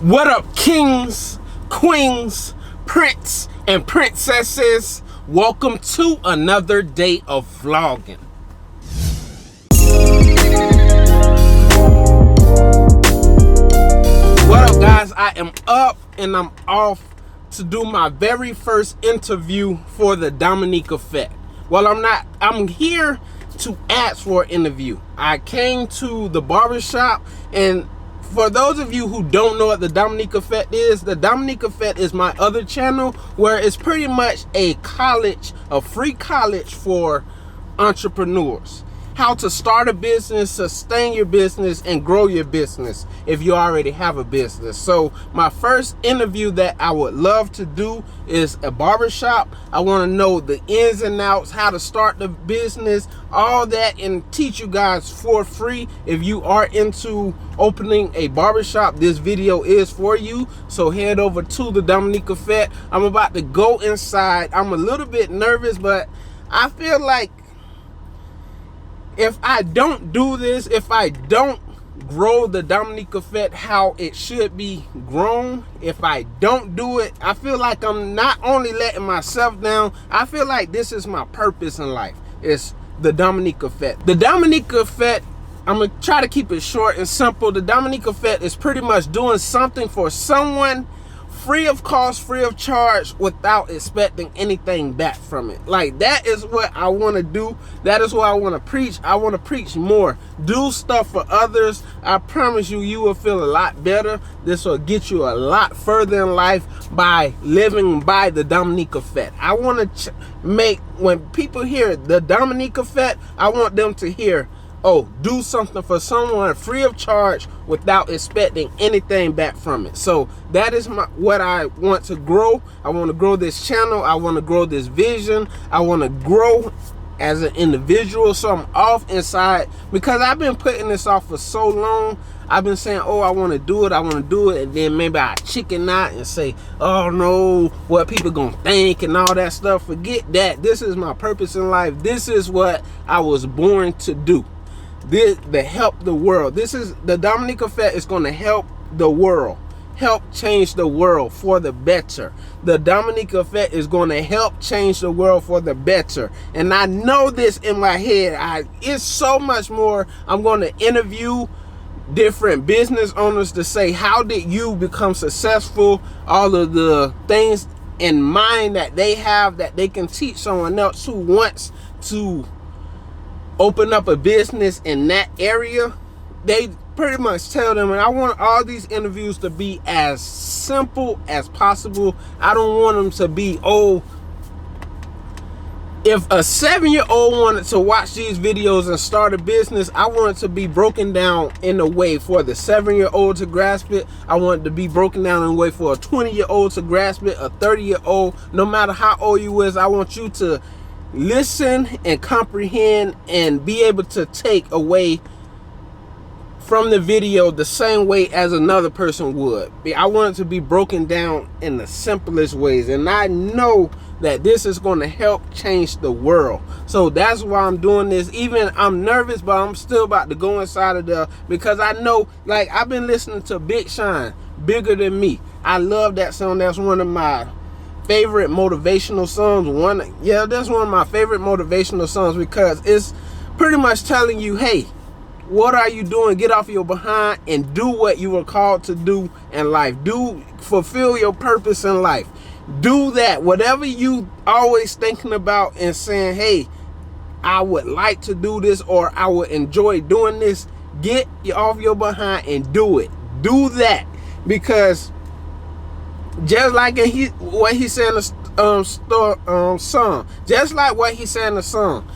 What up, kings, queens, prince, and princesses? Welcome to another day of vlogging. What up, guys? I am up and I'm off to do my very first interview for the Dominique Effect. Well, I'm here to ask for an interview. I came to the barbershop, and for those of you who don't know what the Dominique Effect is, the Dominique Effect is my other channel where it's pretty much a free college for entrepreneurs. How to start a business, sustain your business, and grow your business if you already have a business. So my first interview that I would love to do is a barbershop. I want to know the ins and outs, how to start the business, all that, and teach you guys for free. If you are into opening a barbershop, this video is for you. So head over to the Dominique Effect. I'm about to go inside. I'm a little bit nervous, but I feel like if I don't do this, if I don't grow the Dominique Effect how it should be grown, if I don't do it, I feel like I'm not only letting myself down, I feel like this is my purpose in life. It's the Dominique Effect. The Dominique Effect, I'm gonna try to keep it short and simple. The Dominique Effect is pretty much doing something for someone free of cost, free of charge, without expecting anything back from it. Like, that is what I want to do. That is what I want to preach. I want to preach more. Do stuff for others. I promise you, you will feel a lot better. This will get you a lot further in life by living by the Dominique Effect. I want to make, when people hear the Dominique Effect, I want them to hear, oh, do something for someone free of charge without expecting anything back from it. So that is what I want to grow. I want to grow this channel. I want to grow this vision. I want to grow as an individual. So I'm off inside because I've been putting this off for so long. I've been saying, oh, I want to do it, I want to do it, and then maybe I chicken out and say, oh no, what people gonna think and all that stuff. Forget that. This is my purpose in life. This is what I was born to do. This to help the world. This is the Dominique Effect is going to help the world, help change the world for the better. The Dominique Effect is going to help change the world for the better, and I know this in my head. It's so much more. I'm going to interview different business owners to say, how did you become successful? All of the things in mind that they have that they can teach someone else who wants to open up a business in that area. They pretty much tell them, and I want all these interviews to be as simple as possible. I don't want them to be, oh, if a 7-year-old wanted to watch these videos and start a business, I want it to be broken down in a way for the 7-year-old to grasp it. I want it to be broken down in a way for a 20-year-old to grasp it, a 30-year-old. No matter how old you is, I want you to listen and comprehend and be able to take away from the video the same way as another person would. I want it to be broken down in the simplest ways, and I know that this is going to help change the world. So that's why I'm doing this. Even I'm nervous, but I'm still about to go inside of there because I know, like, I've been listening to Big Sean, Bigger Than Me. I love that song. That's one of my favorite motivational songs. That's one of my favorite motivational songs because it's pretty much telling you, hey, what are you doing? Get off your behind and do what you were called to do in life. Fulfill your purpose in life. Do that. Whatever you always thinking about and saying, hey, I would like to do this, or I would enjoy doing this, get off your behind and do it. Do that, because just like what he said in the song, just like what he said in the song,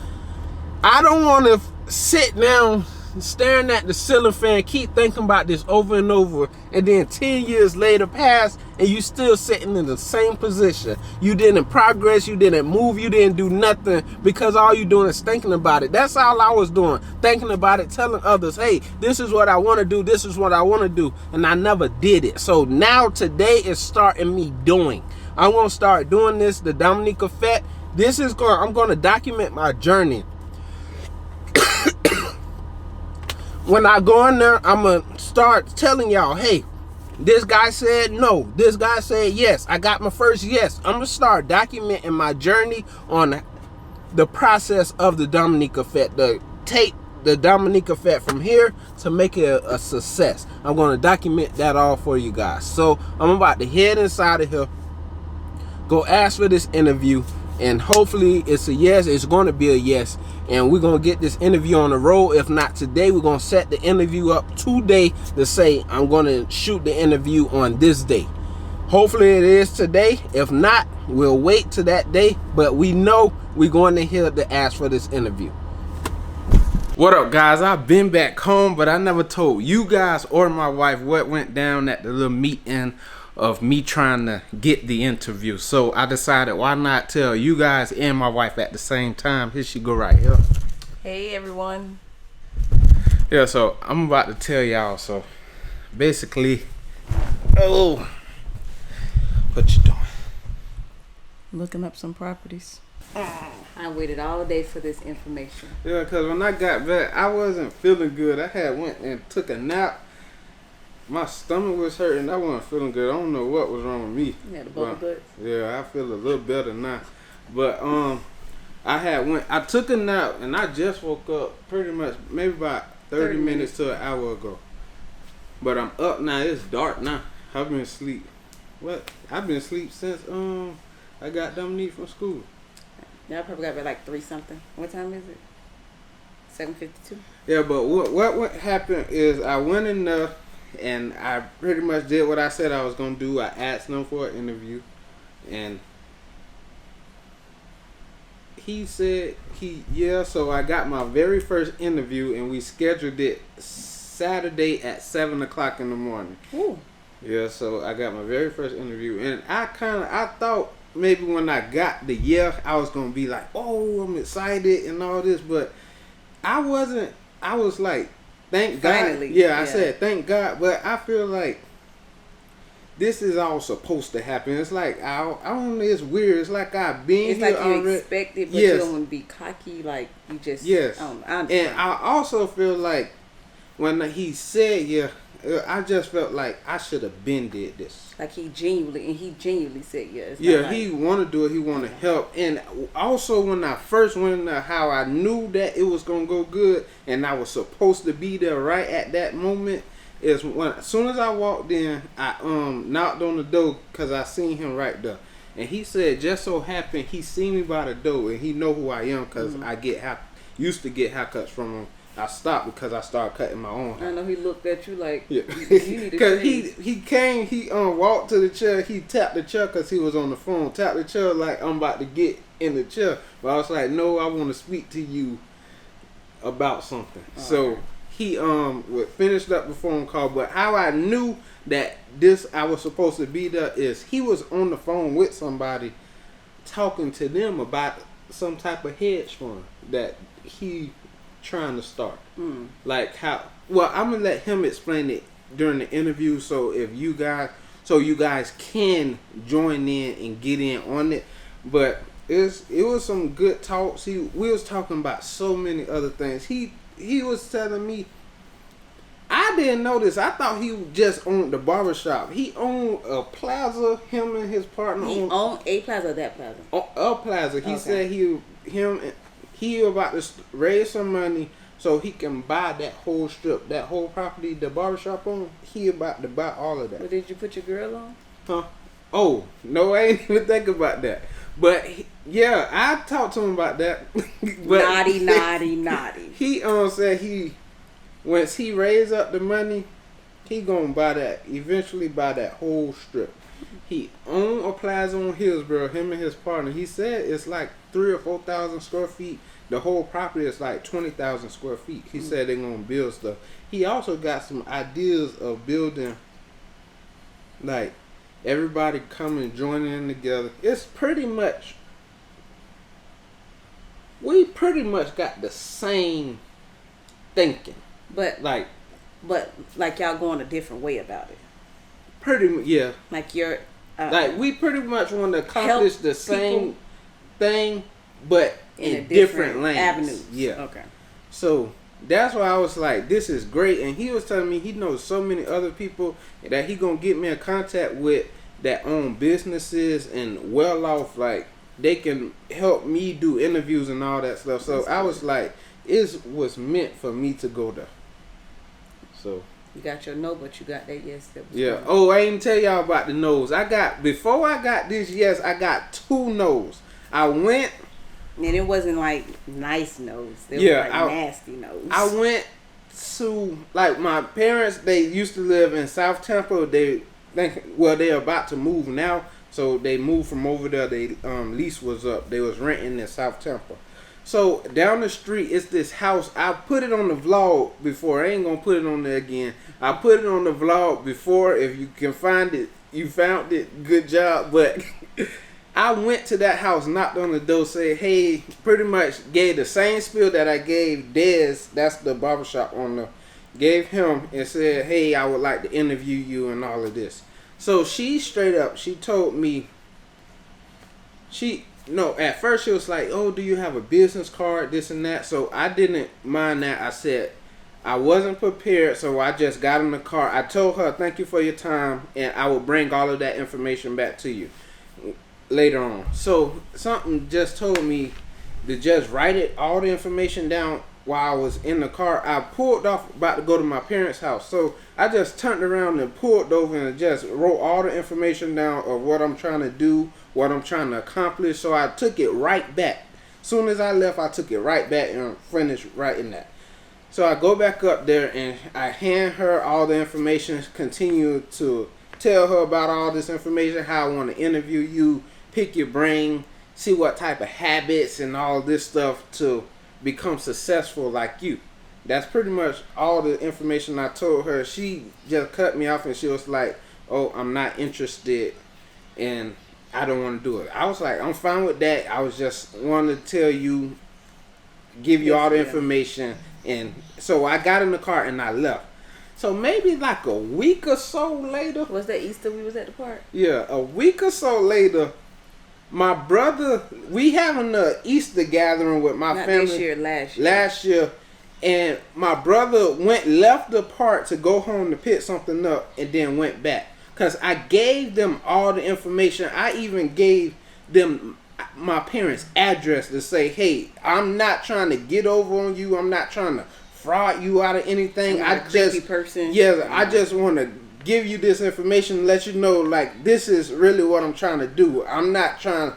I don't want to sit down staring at the ceiling fan, keep thinking about this over and over, and then 10 years later pass and you still sitting in the same position. You didn't progress, you didn't move, you didn't do nothing because all you doing is thinking about it. That's all I was doing, thinking about it, telling others, hey, this is what I want to do, this is what I want to do, and I never did it. So now today is starting me doing. I'm going to start doing this, the Dominique Effect. I'm going to document my journey. When I go in there, I'm going to start telling y'all, hey, This guy said no. This guy said yes. I got my first yes. I'm gonna start documenting my journey on the process of the Dominique effect. To take the Dominique effect from here to make it a success. I'm gonna document that all for you guys. So I'm about to head inside of here, go ask for this interview, and hopefully it's a yes. It's going to be a yes, and we're going to get this interview on the road. If not today, we're going to set the interview up today to say I'm going to shoot the interview on this day. Hopefully it is today. If not, we'll wait to that day, but we know we're going to hear the ask for this interview. What up, guys? I've been back home, but I never told you guys or my wife what went down at the little meeting of me trying to get the interview. So I decided, why not tell you guys and my wife at the same time. Here she go right here. Hey everyone. Yeah, so I'm about to tell y'all. So basically, oh, what you doing? Looking up some properties. I waited all day for this information. Yeah, because when I got back, I wasn't feeling good. I had went and took a nap. My stomach was hurting. I wasn't feeling good. I don't know what was wrong with me. Yeah, the bubble guts. Yeah, I feel a little better now. But I took a nap and I just woke up pretty much maybe about 30 minutes to an hour ago. But I'm up now. It's dark now. I've been asleep. I've been asleep since I got Dominique from school. Yeah, I probably got like 3 something. What time is it? 7:52. Yeah, but what happened is I went in there. And I pretty much did what I said I was going to do. I asked him for an interview. And he said, so I got my very first interview. And we scheduled it Saturday at 7 o'clock in the morning. Ooh. Yeah, so I got my very first interview. And I thought maybe when I got the I was going to be like, oh, I'm excited and all this. But I wasn't. I was like, thank Finally, God. Yeah, I said thank God, but I feel like this is all supposed to happen. It's like I don't know. It's weird. It's like I've been it's here like you already. expect it, but you don't want to be cocky. Like you just And I also feel like when he said I just felt like I should have been did this. Like he genuinely said yes. Yeah, he want to do it. He want to help. And also when I first went in there, how I knew that it was going to go good and I was supposed to be there right at that moment is when, as soon as I walked in, I knocked on the door because I seen him right there. And he said, just so happened, he seen me by the door and he know who I am because I used to get haircuts from him. I stopped because I started cutting my own hair. I know he looked at you like, yeah. Because he came, he walked to the chair, he tapped the chair because he was on the phone, tapped the chair like I'm about to get in the chair. But I was like, no, I want to speak to you about something. So he finished up the phone call. But how I knew that I was supposed to be there is he was on the phone with somebody talking to them about some type of hedge fund that he trying to start. Like how I'm gonna let him explain it during the interview so you guys can join in and get in on it. But it was some good talks. We was talking about so many other things. He was telling me, I didn't know this. I thought he just owned the barbershop. He owned a plaza. Him and his partner owned a plaza or that plaza? A plaza. He said he about to raise some money so he can buy that whole strip, that whole property the barbershop on. He about to buy all of that. But did you put your girl on? Huh? Oh, no, I ain't even think about that. But I talked to him about that. But naughty. He said once he raise up the money, he gonna eventually buy that whole strip. He owned a plaza on Hillsborough, him and his partner. He said it's like 3,000 or 4,000 square feet. The whole property is like 20,000 square feet. He said they're gonna build stuff. He also got some ideas of building, like everybody coming joining in together. It's we pretty much got the same thinking. But y'all going a different way about it. Pretty much, yeah. Like you're like we pretty much want to accomplish the same thing, but in different lanes. Avenues. Yeah. Okay. So That's why I was like, this is great. And he was telling me he knows so many other people that he gonna get me in contact with that own businesses and well off, like they can help me do interviews and all that stuff. So I was like, it was meant for me to go there. So you got your no, but you got that yes. That was yeah. fun. Oh, I didn't tell y'all about the no's. Before I got this yes, I got 2 no's. I went. And it wasn't like nice nose. It was like nasty nose. I went to, like, my parents, they used to live in South Tampa. They're about to move now. So they moved from over there. They lease was up. They was renting in South Tampa. So down the street is this house. I put it on the vlog before. I ain't gonna put it on there again. I put it on the vlog before. If you can find it, you found it. Good job. But I went to that house, knocked on the door, said, hey, pretty much gave the same spiel that I gave Dez, that's the barbershop owner, gave him and said, hey, I would like to interview you and all of this. So she straight up, she told me, at first she was like, oh, do you have a business card, this and that? So I didn't mind that. I said, I wasn't prepared, so I just got in the car. I told her, thank you for your time, and I will bring all of that information back to you later on. So something just told me to just write all the information down while I was in the car. I pulled off about to go to my parents' house, so I just turned around and pulled over and just wrote all the information down of what I'm trying to do, what I'm trying to accomplish. So I took it right back. Soon as I left, I took it right back and finished writing that. So I go back up there and I hand her all the information, continue to tell her about all this information, how I want to interview you, pick your brain, see what type of habits and all this stuff to become successful like you. That's pretty much all the information I told her. She just cut me off and she was like, oh, I'm not interested and I don't want to do it. I was like, I'm fine with that. I was just wanting to tell you, give you all the information. And so I got in the car and I left. So maybe like a week or so later. Was that Easter we was at the park? Yeah, a week or so later, my brother, we having a Easter gathering with my family. This year, last year. Last year. And my brother left the park to go home to pick something up and then went back. Because I gave them all the information. I even gave them my parents' address to say, hey, I'm not trying to get over on you. I'm not trying to fraud you out of anything. I just person. Yeah, I just want to give you this information and let you know, like, this is really what I'm trying to do. I'm not trying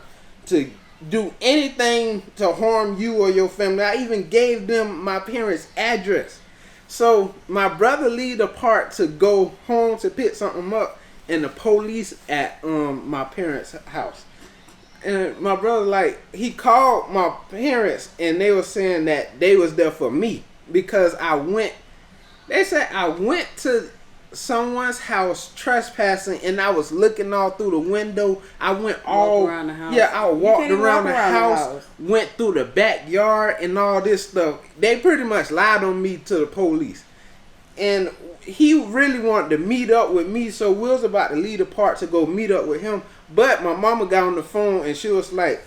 to do anything to harm you or your family. I even gave them my parents' address. So my brother leave the park to go home to pick something up, and the police at my parents' house. And my brother, like, he called my parents and they were saying that they was there for me because they said I went to someone's house trespassing and I was looking all through the window. I went all around the house. Yeah, I walked around the house, went through the backyard and all this stuff. They pretty much lied on me to the police. And he really wanted to meet up with me, so we was about to leave the park to go meet up with him. But my mama got on the phone and she was like,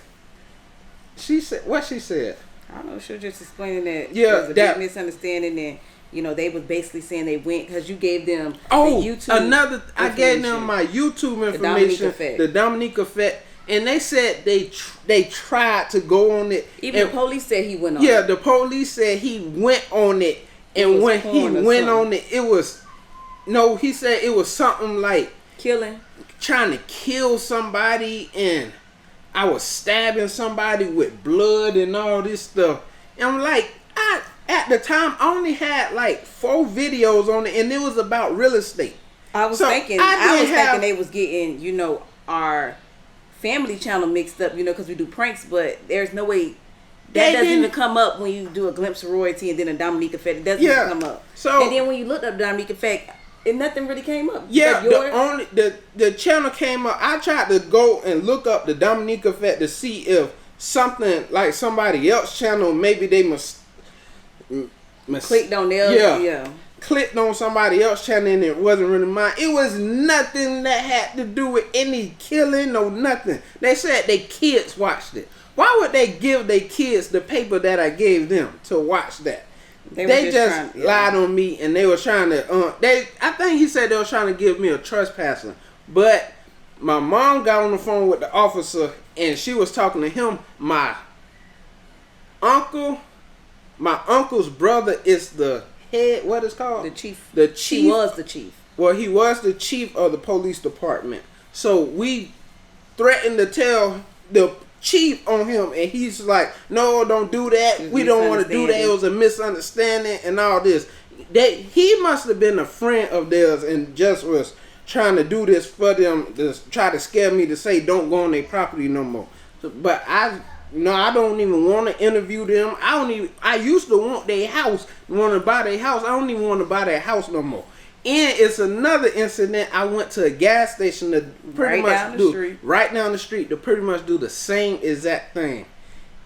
what she said? I don't know. She was just explaining that there was a big misunderstanding, and they was basically saying they went because you gave them the YouTube. I gave them my YouTube information, the Dominique Effect, and they said they tried to go on it. Even the police said he went on. Yeah, the police said he went on it, and when he went on it, he said it was something like trying to kill somebody, and I was stabbing somebody with blood and all this stuff. And I'm like, at the time, I only had like 4 videos on it, and it was about real estate. I was thinking they was getting, our family channel mixed up, because we do pranks, but there's no way that doesn't even come up when you do a glimpse of royalty and then a Dominique Effect. It doesn't even come up. So, and then when you looked up Dominique Effect, nothing really came up. Yeah, the channel came up. I tried to go and look up the Dominique Effect to see if something like somebody else's channel, maybe they clicked on their clicked on somebody else's channel and it wasn't really mine. It was nothing that had to do with any killing or nothing. They said their kids watched it. Why would they give their kids the paper that I gave them to watch that? They just lied on me, and they were trying to. I think he said they were trying to give me a trespassing, but my mom got on the phone with the officer, and she was talking to him. My uncle's brother is the head. What is called? The chief. The chief. He was the chief. Well, he was the chief of the police department. So we threatened to tell the chief on him, and he's like, "No, don't do that. We don't want to do that. It was a misunderstanding and all this." He must have been a friend of theirs and just was trying to do this for them to try to scare me to say don't go on their property no more. But I don't even want to interview them. I used to want their house, want to buy their house. I don't even want to buy their house no more. And it's another incident. I went to a gas station to pretty much right down the street to pretty much do the same exact thing.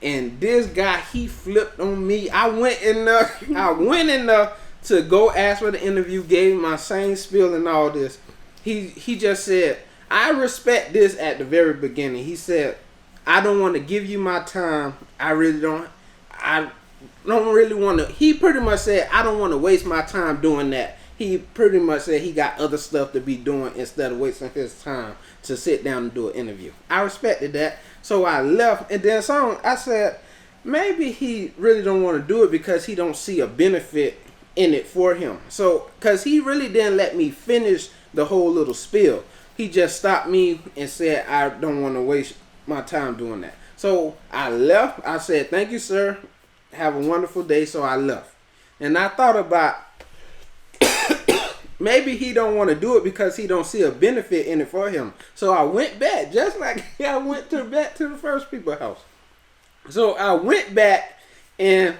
And this guy, he flipped on me. I went in there to go ask for the interview, gave him my same spiel and all this. He just said, "I respect this at the very beginning." He said, "I don't want to give you my time. I don't really want to." He pretty much said, "I don't want to waste my time doing that." He pretty much said he got other stuff to be doing instead of wasting his time to sit down and do an interview. I respected that. So I left, and then I said, maybe he really don't want to do it because he don't see a benefit in it for him. So, because he really didn't let me finish the whole little spiel. He just stopped me and said, "I don't want to waste my time doing that." So I left. I said, "Thank you, sir. Have a wonderful day." So I left. And I thought about maybe he don't want to do it because he don't see a benefit in it for him. So I went back, just like I went back to the first people's house. So I went back and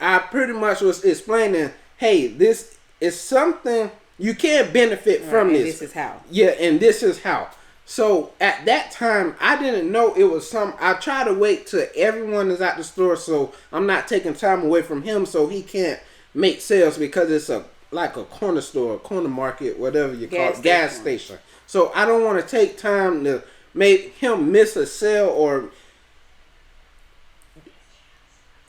I pretty much was explaining, hey, this is something you can't benefit from this. This is how. Yeah, and this is how. So at that time, I didn't know it was I try to wait till everyone is at the store so I'm not taking time away from him so he can't make sales because it's like a corner store, corner market, whatever you call it, gas station. So I don't want to take time to make him miss a sale or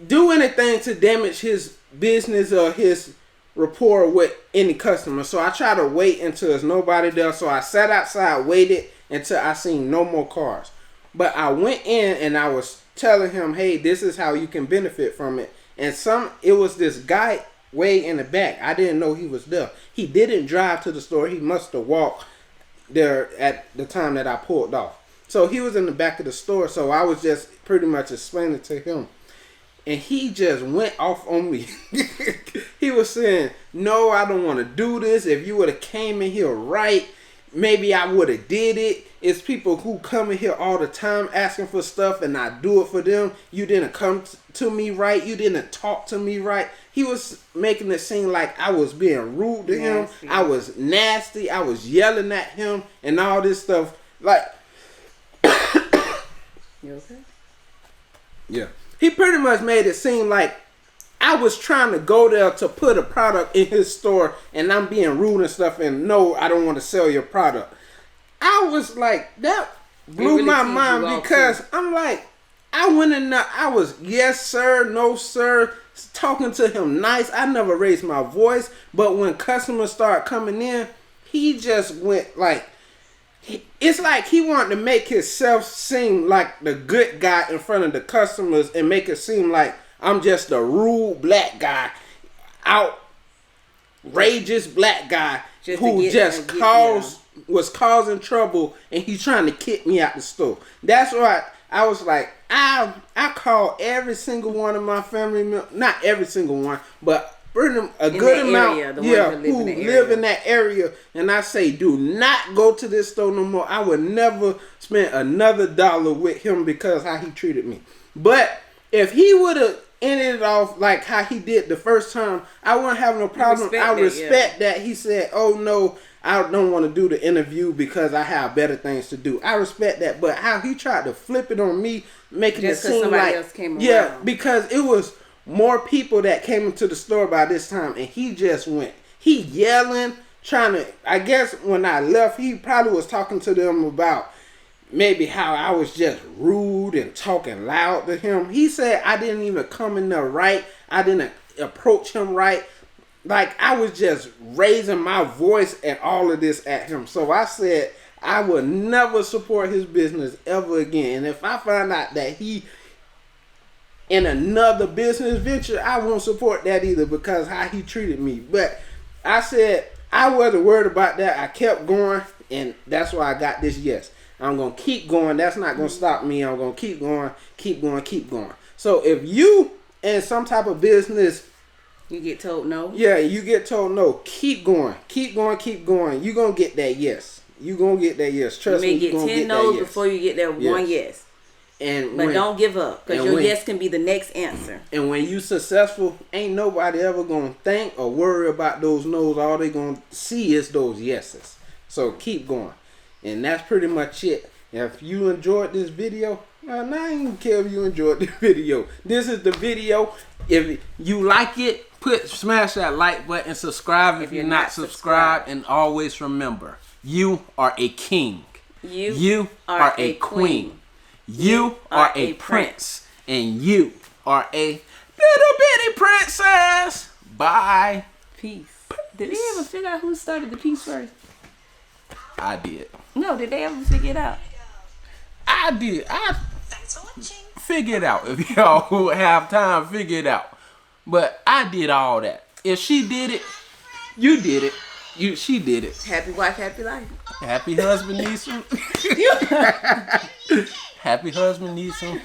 do anything to damage his business or his rapport with any customer. So I try to wait until there's nobody there. So I sat outside, waited until I seen no more cars. But I went in and I was telling him, hey, this is how you can benefit from it. And it was this guy way in the back. I didn't know he was there. He didn't drive to the store. He must have walked there at the time that I pulled off. So he was in the back of the store. So I was just pretty much explaining to him. And he just went off on me. He was saying, "No, I don't want to do this. If you would have came in here right, maybe I would have did it. It's people who come in here all the time asking for stuff and I do it for them. You didn't come to me right. You didn't talk to me right." He was making it seem like I was being rude to him. I was nasty. I was yelling at him and all this stuff. Like, you okay? Yeah. He pretty much made it seem like I was trying to go there to put a product in his store and I'm being rude and stuff and no, I don't want to sell your product. I was like, that blew my mind because I'm like, I went in there, I was yes sir, no sir, talking to him nice. I never raised my voice, but when customers start coming in, he just went like, it's like he wanted to make himself seem like the good guy in front of the customers and make it seem like I'm just a rude black guy, outrageous black guy who was causing trouble and he's trying to kick me out the store. That's why I was like, I called every single one of my family members, not every single one, but a good amount, who live in that area, and I say, do not go to this store no more. I would never spend another dollar with him because how he treated me. But if he would have ended it off like how he did the first time, I wouldn't have no problem. I respect that. He said, "Oh no, I don't want to do the interview because I have better things to do." I respect that, but how he tried to flip it on me, making it seem like else came around. because it was more people that came into the store by this time, and he just went. He yelling, trying to. I guess when I left, he probably was talking to them about maybe how I was just rude and talking loud to him. He said I didn't even come in there right. approach him right. Like, I was just raising my voice at all of this at him. So I said I would never support his business ever again. And if I find out that he in another business venture, I won't support that either, because how he treated me. But I said I wasn't worried about that. I kept going, and that's why I got this yes. I'm going to keep going. That's not going to stop me. I'm going to keep going, keep going, keep going. So if you in some type of business, you get told no. Yeah, you get told no. Keep going. Keep going. Keep going. You're going to get that yes. You're going to get that yes. Trust me, you're going to get that yes. You may get 10 no's before you get that one yes. But don't give up, because your yes can be the next answer. And when you successful, ain't nobody ever going to think or worry about those no's. All they going to see is those yeses. So keep going. And that's pretty much it. If you enjoyed this video, I don't even care if you enjoyed the video. This is the video. If you like it, smash that like button, subscribe if you're not subscribed, and always remember, you are a king. You are a queen. You are a prince. And you are a little bitty princess. Bye. Peace. Did they ever figure out who started the piece first? I did. No, did they ever figure it out? I did. Figure it out. If y'all who have time, figure it out. But I did all that. If she did it, you did it. She did it. Happy wife, happy life. Happy husband needs some. Happy husband needs some.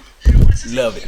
Love it.